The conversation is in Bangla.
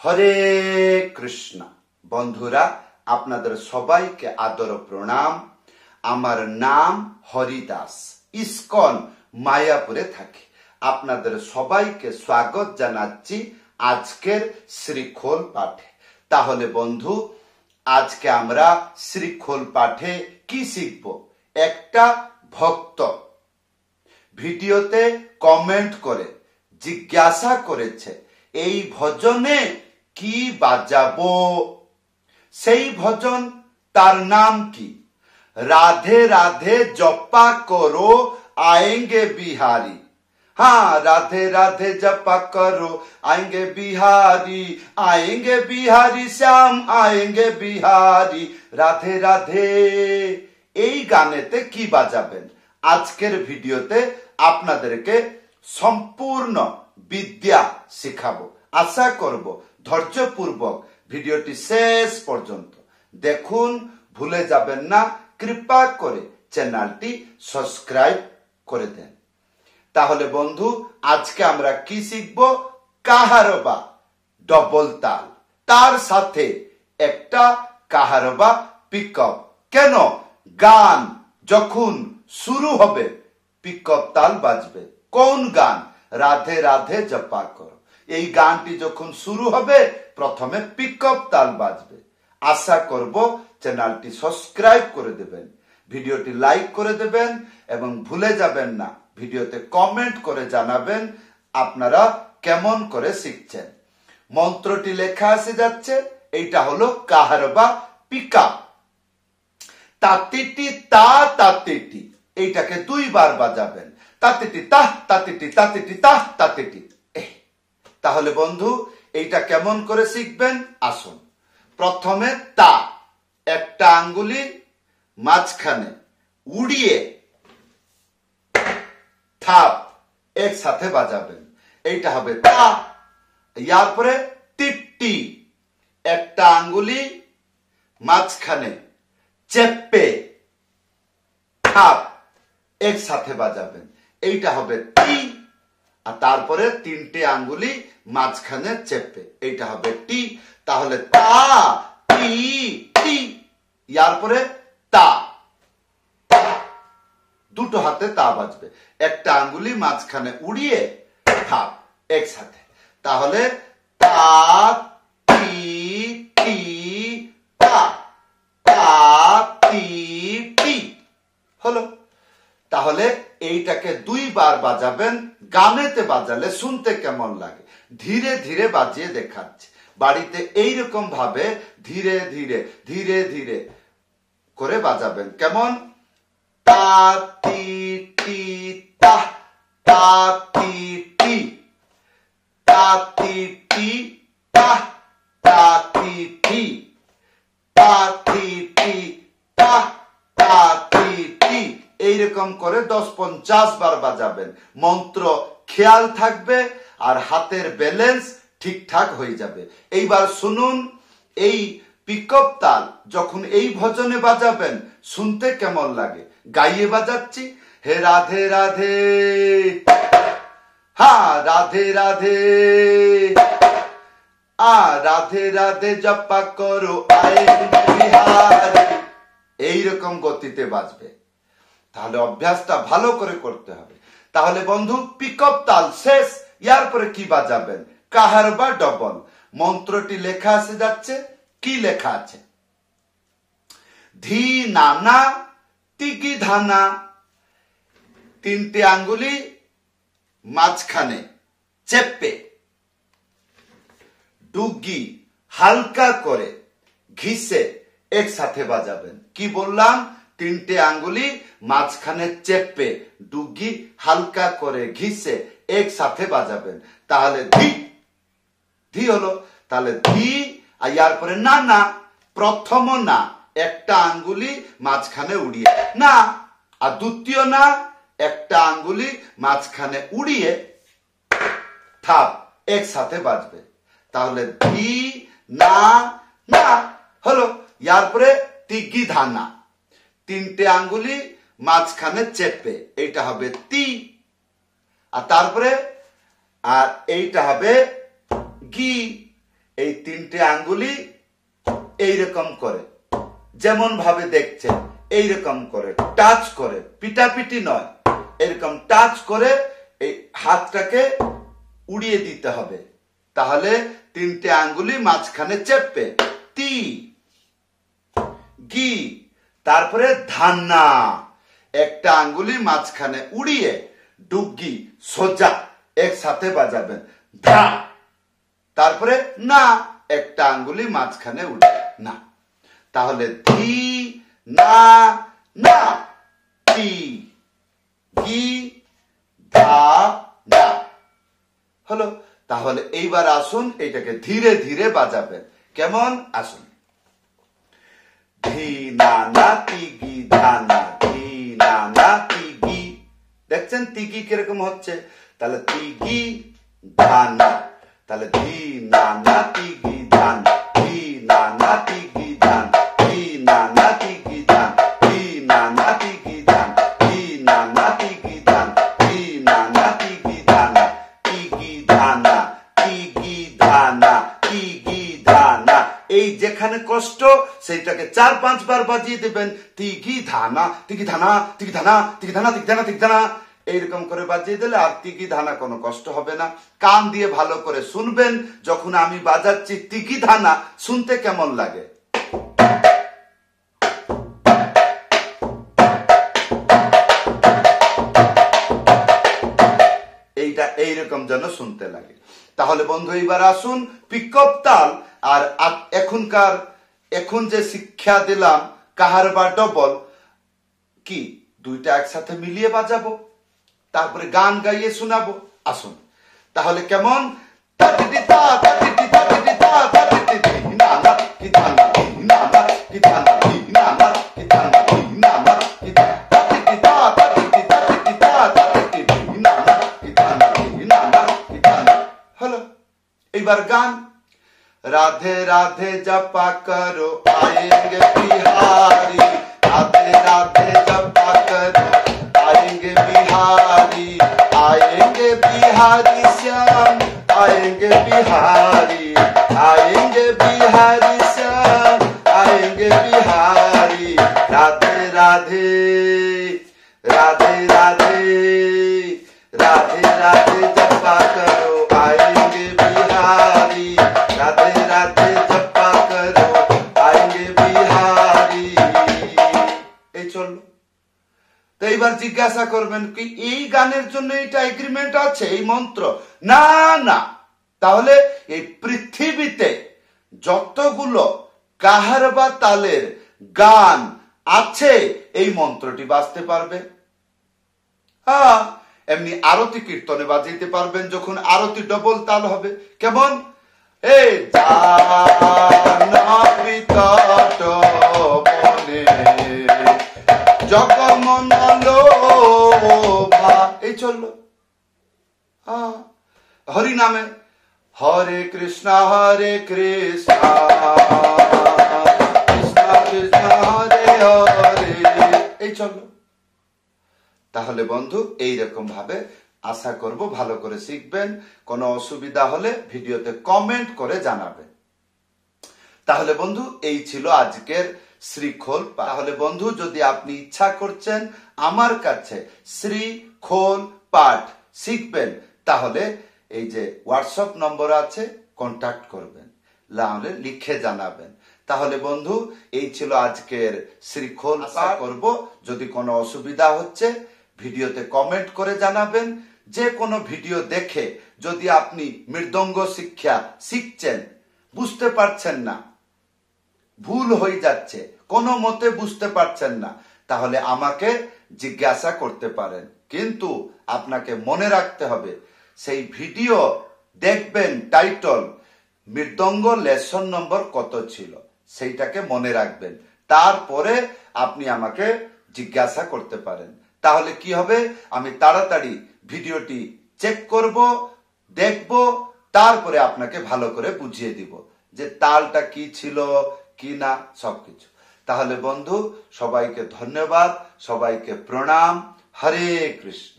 হরে কৃষ্ণ। বন্ধুরা, আপনাদের সবাইকে আদর প্রণাম। আমার নাম হরিদাস, ইস্কন মায়াপুরে থাকি। আপনাদের সবাইকে স্বাগত জানাচ্ছি আজকের শ্রীখোল পাঠে। তাহলে বন্ধু, আজকে আমরা শ্রীখোল পাঠে কি শিখব? একটা ভক্ত ভিডিওতে কমেন্ট করে জিজ্ঞাসা করেছে এই ভজনে কি বাজাবো। সেই ভজন তার নাম কি? রাধে রাধে জপা করো আয়েঙ্গে বিহারি। हाँ, राधे राधे जपा करो आएंगे बिहारी, आएंगे बिहारी श्याम आएंगे बिहारी। রাধে রাধে এই গানেতে কি বাজাবেন? আজকের ভিডিওতে আপনাদেরকে সম্পূর্ণ বিদ্যা শিখাবো। আশা করব ধৈর্যপূর্বক ভিডিওটি শেষ পর্যন্ত দেখুন। ভুলে যাবেন না, কৃপা করে চ্যানেলটি সাবস্ক্রাইব করে দেন। তাহলে বন্ধু, আজকে আমরা কি শিখব? কাহারবা ডবল তাল, তার সাথে একটা কাহারবা পিকআপ। কেন? গান যখন শুরু হবে পিকআপ তাল বাজবে। কোন গান? রাধে রাধে জপা করো। এই গানটি যখন শুরু হবে প্রথমে পিকআপ তাল বাজবে। আশা করব চ্যানেলটি সাবস্ক্রাইব করে দেবেন, ভিডিওটি লাইক করে দেবেন এবং ভুলে যাবেন না ভিডিওতে কমেন্ট করে জানাবেন আপনারা কেমন করে শিখছেন। মন্ত্রটি লেখা এসে যাচ্ছে, এইটা হলো কাহারবা পিকআপ। তাতিটি তা তাতিটি, এইটাকে দুইবার বাজাবেন। তাতিটি তাহ তাতিটি তাতিটি তাহ তাতিটি। তাহলে বন্ধু, এইটা কেমন করে শিখবেন আসুন। প্রথমে তা, একটা আঙ্গুলি মাঝখানে উড়িয়ে থাপ একসাথে বাজাবেন। এইটা হবে তা। ইয়ার পরে টিটি, একটা আঙ্গুলি মাঝখানে চেপে থাপ একসাথে বাজাবেন। এইটা হবে টি। আর তারপরে তিনটে আঙ্গুলি মাঝখানে চেপে, এইটা হবে টি। তাহলে তা টি টি। ইয়ার পরে তা, দুটো হাতে তা বাজবে। একটা আঙ্গুলি মাঝখানে উড়িয়ে থাপ একসাথে। তাহলে তা টি টি তা, তা টি টি হলো। তাহলে এইটাকে দুইবার বাজাবেন। গানেতে বাজালে শুনতে কেমন লাগে ধীরে ধীরে বাজিয়ে দেখাচ্ছে। বাড়িতে এইরকম ভাবে ধীরে ধীরে ধীরে ধীরে করে বাজাবেন। কেমন? তা তি টি তা, তা তি টি, তা তি টি তা, তা তি টি, তা তি টি তা, তা তি টি। এইরকম করে 10-50 বার বাজাবেন। মন্ত্র খেয়াল থাকবে আর হাতের ব্যালেন্স ঠিকঠাক হয়ে যাবে। এইবার শুনুন, এই পিকআপ তাল যখন এই ভজনে বাজাবেন শুনতে কেমন লাগে। গাইয়ে বাজাচ্ছি। হে রাধে রাধে, হ্যাঁ রাধে রাধে, রাধে রাধে জপা করো আয়েঙ্গে বিহারি। এইরকম গতিতে বাজবে। তাহলে অভ্যাসটা ভালো করে করতে হবে। তাহলে বন্ধু, পিকআপ তাল শেষ। ইয়ার পরে কি বাজাবেন? কাহারবা ডবল। মন্ত্রটি লেখা এসে যাচ্ছে। কি লেখা আছে? ধি নানা তিগি ধানা, তিনটে আঙ্গুলি মাঝখানে চেপে ডুগি হালকা করে ঘিসে একসাথে বাজাবেন। কি বললাম? তিনটে আঙ্গুলি মাঝখানে চেপে ডুগি হালকা করে ঘিসে একসাথে বাজাবেন। তাহলে ধি ধি হলো। তাহলে ধি, আর ইয়ার পরে না না, প্রথম না, একটা আঙ্গুলি মাঝখানে উড়িয়ে না, আর দ্বিতীয় না, একটা আঙ্গুলি মাঝখানে উড়িয়ে থাপ একসাথে বাজবে। তাহলে ধি না না হলো। ইয়ার পরে তিগি ধানা, তিনটে আঙ্গুলি মাঝখানে চেপে, এইটা হবে তি। আর তারপরে আর এইটা হবে গি। এই তিনটে আঙ্গুলি এইরকম করে, যেমন ভাবে দেখছেন এইরকম করে টাচ করে, পিটাপিটি নয়, এরকম টাচ করে এই হাতটাকে উড়িয়ে দিতে হবে। তাহলে তিনটে আঙ্গুলি মাঝখানে চেপে তি গি, তারপরে ধান্না, একটা আঙ্গুলি মাঝখানে উড়িয়ে ডুগি সোজা একসাথে বাজাবেন ধা, তারপরে না, একটা আঙ্গুলি মাঝখানে উড়ে না। তাহলে ধি না না তি গি ধা না হলো। তাহলে এইবার আসুন এটাকে ধীরে ধীরে বাজাবেন। কেমন? আসুন। ধি না না তি গি ধা না, ধি না না তি গি। দেখছেন তিগি কিরকম হচ্ছে? তাহলে তিগি ধা না, তাহলে ধি না না তি গি ধা না, ধি না না তি গি ধা না, ধি না না তি গি ধা না, ধি না না তি গি ধা না, ধি না না তি গি ধা না, ধি না না তি গি ধা না, তি গি ধা না, তি গি ধা না, তি গি ধা না। এই যেখানে কষ্ট সেইটাকে 4-5 বার বাজিয়ে দেবেন। তিগি ধানা, তিগি ধানা, তিগি ধানা, তিগি ধানা, তিগি ধানা, তিগি ধানা, এইরকম করে বাজিয়ে দিলে আর তিগি ধানা কোনো কষ্ট হবে না। কান দিয়ে ভালো করে শুনবেন, যখন আমি বাজাচ্ছি তিগি ধানা শুনতে কেমন লাগে। এইটা এইরকম যেন শুনতে লাগে। তাহলে বন্ধু এইবার আসুন পিকআপ তাল আর এখন যে শিক্ষা দিলাম কাহার বা ডবল, কি দুইটা একসাথে মিলিয়ে বাজাবো, তারপরে গান গাইয়ে শোনাবো। আসুন তাহলে কেমন? হলো। এইবার গান। राधे राधे जपा करो आएंगे बिहारी, राधे राधे जपा करो आएंगे बिहारी, आएंगे बिहारी श्याम, आएंगे बिहारी, आएंगे बिहारी श्याम, आएंगे बिहारी। राधे राधे राधे राधे राधे राधे जपा करो आएंगे बिहारी, राधे राधे जपा करो आएंगे बिहारी। এই চললো। তো এইবার জিজ্ঞাসা করবেন কি এই গানের জন্য এটা এগ্রিমেন্ট আছে, এই মন্ত্র? না না। তাহলে এই পৃথিবীতে যতগুলো কাহার বা তালের গান আছে এই মন্ত্রটি বাজতে পারবে। হ্যাঁ, এমনি আরতি কীর্তনে বাজাইতে পারবেন যখন আরতি ডবল তাল হবে। কেমন? এই এই চললো। হরি নামে হরে কৃষ্ণ কৃষ্ণ কৃষ্ণ হরে হরে, এই চললো। তাহলে বন্ধু এইরকম ভাবে আশা করব ভালো করে শিখবেন। কোনো অসুবিধা হলে ভিডিওতে কমেন্ট করে জানাবেন। তাহলে বন্ধু এই ছিল আজকের শ্রীখোল। তাহলে বন্ধু যদি আপনি ইচ্ছা করছেন আমার কাছে শ্রীখোল পাঠ শিখবেন, তাহলে এই যে হোয়াটসঅ্যাপ নম্বর আছে কন্টাক্ট করবেন, নাহলে লিখে জানাবেন। তাহলে বন্ধু এই ছিল আজকের শ্রীখোল। আশা করব যদি কোনো অসুবিধা হচ্ছে ভিডিওতে কমেন্ট করে জানাবেন। যে কোনো ভিডিও দেখে যদি আপনি মৃদঙ্গ শিক্ষা শিখছেন, বুঝতে পারছেন না, ভুল হয়ে যাচ্ছে, কোনো মতে বুঝতে পারছেন না, তাহলে আমাকে জিজ্ঞাসা করতে পারেন। কিন্তু আপনাকে মনে রাখতে হবে সেই ভিডিও দেখবেন, টাইটল মৃদঙ্গ লেসন নম্বর কত ছিল সেইটাকে মনে রাখবেন, তারপরে আপনি আমাকে জিজ্ঞাসা করতে পারেন। তাহলে কি হবে, আমি তাড়াতাড়ি ভিডিওটি চেক করব, দেখব, তারপরে আপনাকে ভালো করে বুঝিয়ে দিব যে তালটা কি ছিল কি না সবকিছু। তাহলে বন্ধু সবাইকে ধন্যবাদ, সবাইকে প্রণাম। হরে কৃষ্ণ।